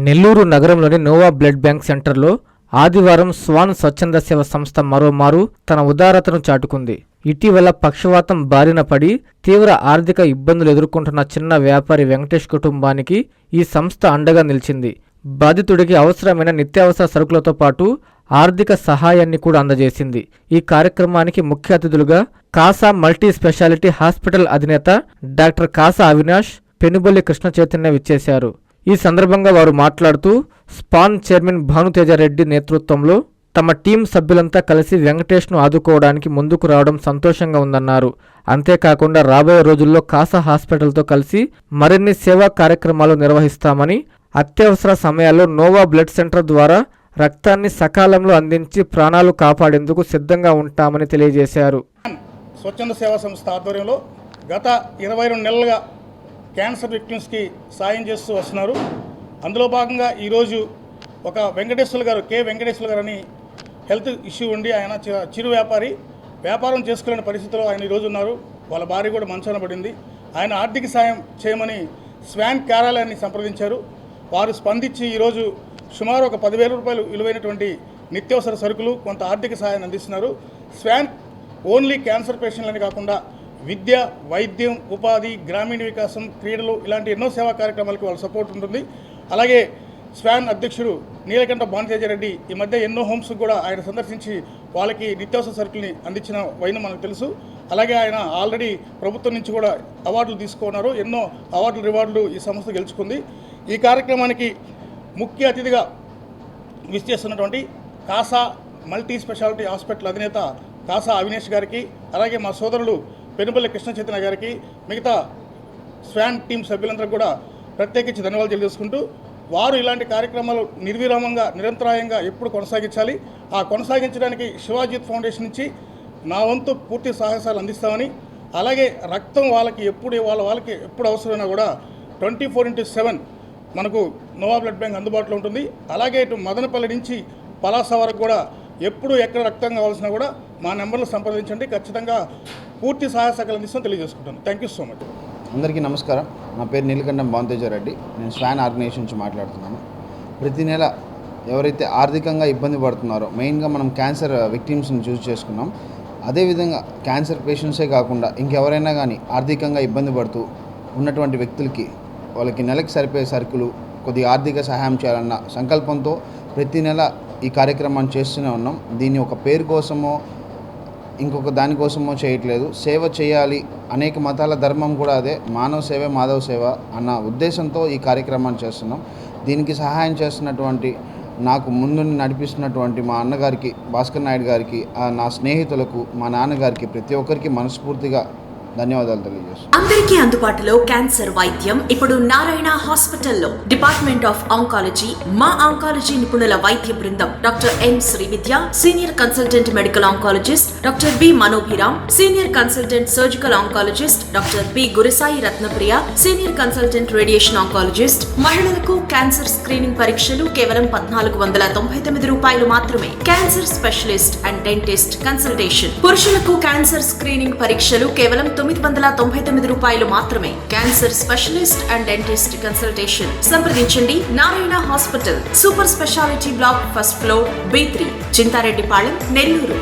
నెల్లూరు నగరంలోని Noah blood bank సెంటర్లో ఆదివారం స్వాన్ స్వచ్ఛంద సేవ సంస్థ మరోమారు తన ఉదారతను చాటుకుంది. ఇటీవల పక్షవాతం బారిన పడి తీవ్ర ఆర్థిక ఇబ్బందులు ఎదుర్కొంటున్న చిన్న వ్యాపారి వెంకటేష్ కుటుంబానికి ఈ సంస్థ అండగా నిలిచింది. బాధితుడికి అవసరమైన నిత్యావసర సరుకులతో పాటు ఆర్థిక సహాయాన్ని కూడా అందజేసింది. ఈ కార్యక్రమానికి ముఖ్య అతిథులుగా కాసా మల్టీ స్పెషాలిటీ హాస్పిటల్ అధినేత డాక్టర్ కాసా అవినాష్, పెనుబొల్లి కృష్ణ చైతన్య విచ్చేశారు. ఈ సందర్భంగా వారు మాట్లాడుతూ స్పాన్ చైర్మన్ భానుతేజారెడ్డి నేతృత్వంలో తమ టీం సభ్యులంతా కలిసి వెంకటేష్ను ఆదుకోవడానికి ముందుకు రావడం సంతోషంగా ఉందన్నారు. అంతేకాకుండా రాబోయే రోజుల్లో కాసా హాస్పిటల్తో కలిసి మరిన్ని సేవా కార్యక్రమాలు నిర్వహిస్తామని, అత్యవసర సమయాల్లో నోవా బ్లడ్ సెంటర్ ద్వారా రక్తాన్ని సకాలంలో అందించి ప్రాణాలు కాపాడేందుకు సిద్ధంగా ఉంటామని తెలియజేశారు. స్వచ్ఛంద సేవా సంస్థ ఆధ్వర్యంలో గత 22 నెలలుగా క్యాన్సర్ విక్టిమ్స్కి సాయం చేస్తూ వస్తున్నారు. అందులో భాగంగా ఈరోజు ఒక వెంకటేశ్వర గారు, కె వెంకటేశ్వర గారు అని హెల్త్ ఇష్యూ ఉండి ఆయన చిరు వ్యాపారం చేసుకోలేని పరిస్థితిలో ఆయన ఈరోజు ఉన్నారు. వాళ్ళ భార్య కూడా మంచాన పడింది. ఆయన ఆర్థిక సాయం చేయమని స్వాన్ కార్యాలయాన్ని సంప్రదించారు. వారు స్పందించి ఈరోజు సుమారు ఒక 10,000 రూపాయలు విలువైనటువంటి నిత్యావసర సరుకులు, కొంత ఆర్థిక సహాయాన్ని అందిస్తున్నారు. స్వాన్ ఓన్లీ క్యాన్సర్ పేషెంట్లని కాకుండా విద్య, వైద్యం, ఉపాధి, గ్రామీణ వికాసం, క్రీడలు ఇలాంటి ఎన్నో సేవా కార్యక్రమాలకు వాళ్ళ సపోర్ట్ ఉంటుంది. అలాగే స్వాన్ అధ్యక్షుడు నీలకంఠ భానుతేజారెడ్డి ఈ మధ్య ఎన్నో హోమ్స్ కూడా ఆయన సందర్శించి వాళ్ళకి నిత్యావసర సరుకుల్ని అందించిన వైన మనకు తెలుసు. అలాగే ఆయన ఆల్రెడీ ప్రభుత్వం నుంచి కూడా అవార్డులు తీసుకున్నారు. ఎన్నో అవార్డులు, రివార్డులు ఈ సంస్థ గెలుచుకుంది. ఈ కార్యక్రమానికి ముఖ్య అతిథిగా విచ్చేస్తున్నటువంటి కాసా మల్టీ స్పెషాలిటీ హాస్పిటల్ అధినేత కాసా అవినాష్ గారికి, అలాగే మా సోదరులు పెనుబొల్లి కృష్ణ చైతన్య గారికి, మిగతా స్వాన్ టీం సభ్యులందరూ కూడా ప్రత్యేకించి ధన్యవాదాలు తెలియజేసుకుంటూ, వారు ఇలాంటి కార్యక్రమాలు నిర్విరామంగా, నిరంతరాయంగా ఎప్పుడు కొనసాగించాలి. ఆ కొనసాగించడానికి శివాజీత్ ఫౌండేషన్ నుంచి నా వంతు పూర్తి సహాయాలు అందిస్తామని, అలాగే రక్తం వాళ్ళకి ఎప్పుడు అవసరమైనా కూడా 24/7 మనకు నోవా బ్లడ్ బ్యాంక్ అందుబాటులో ఉంటుంది. అలాగే ఇటు మదనపల్లి నుంచి పలాస వరకు కూడా ఎప్పుడు ఎక్కడ రక్తం కావాల్సినా కూడా మా నెంబర్లు సంప్రదించండి. ఖచ్చితంగా పూర్తి సహాయ సహకారాలు అందిస్తామని తెలియజేసుకుంటాను. Thank you so much. అందరికీ నమస్కారం. నా పేరు నీలకంఠ భానుతేజారెడ్డి. నేను స్వాన్ ఆర్గనైజేషన్ నుంచి మాట్లాడుతున్నాను. ప్రతి నెల ఎవరైతే ఆర్థికంగా ఇబ్బంది పడుతున్నారో, మెయిన్గా మనం క్యాన్సర్ విక్టిమ్స్ని చూస్ చేసుకున్నాం. అదేవిధంగా క్యాన్సర్ పేషెంట్సే కాకుండా ఇంకెవరైనా కానీ ఆర్థికంగా ఇబ్బంది పడుతూ ఉన్నటువంటి వ్యక్తులకి వాళ్ళకి నెలకు సరిపోయే సరుకులు, కొద్దిగా ఆర్థిక సహాయం చేయాలన్న సంకల్పంతో ప్రతి నెల ఈ కార్యక్రమాన్ని చేస్తూనే ఉన్నాం. దీన్ని ఒక పేరు కోసమో ఇంకొక దానికోసమో చేయట్లేదు. సేవ చేయాలి, అనేక మతాల ధర్మం కూడా అదే, మానవ సేవ మాధవ సేవ అన్న ఉద్దేశంతో ఈ కార్యక్రమాన్ని చేస్తున్నాం. దీనికి సహాయం చేస్తున్నటువంటి, నాకు ముందు నడిపిస్తున్నటువంటి మా అన్నగారికి, భాస్కర్ నాయుడు గారికి, నా స్నేహితులకు, మా నాన్నగారికి, ప్రతి ఒక్కరికి మనస్ఫూర్తిగా ధన్యవాదాలు తెలియజేస్తున్నాను. అందరికీ అందుబాటులో క్యాన్సర్ వైద్యం ఇప్పుడు నారాయణ హాస్పిటల్లో. డిపార్ట్మెంట్ ఆఫ్ ఆంకాలజీ, మా ఆంకాలజీ నిపుణుల వైద్య బృందం doctor M Srividya, senior consultant medical oncologist doctor B Manobhiram, senior consultant surgical oncologist doctor B Gurisai Ratnapriya, senior consultant radiation oncologist. మహిళలకు క్యాన్సర్ స్క్రీనింగ్ పరీక్షలు కేవలం 1,499 రూపాయలు మాత్రమే. Cancer specialist and dentist consultation. పురుషులకు క్యాన్సర్ స్క్రీనింగ్ పరీక్షలు కేవలం 999 రూపాయలు మాత్రమే. Cancer specialist and dentist consultation సంప్రదించండి. Narayana hospital, super speciality block, first floor, B3, Chintareddypalem, Nellore.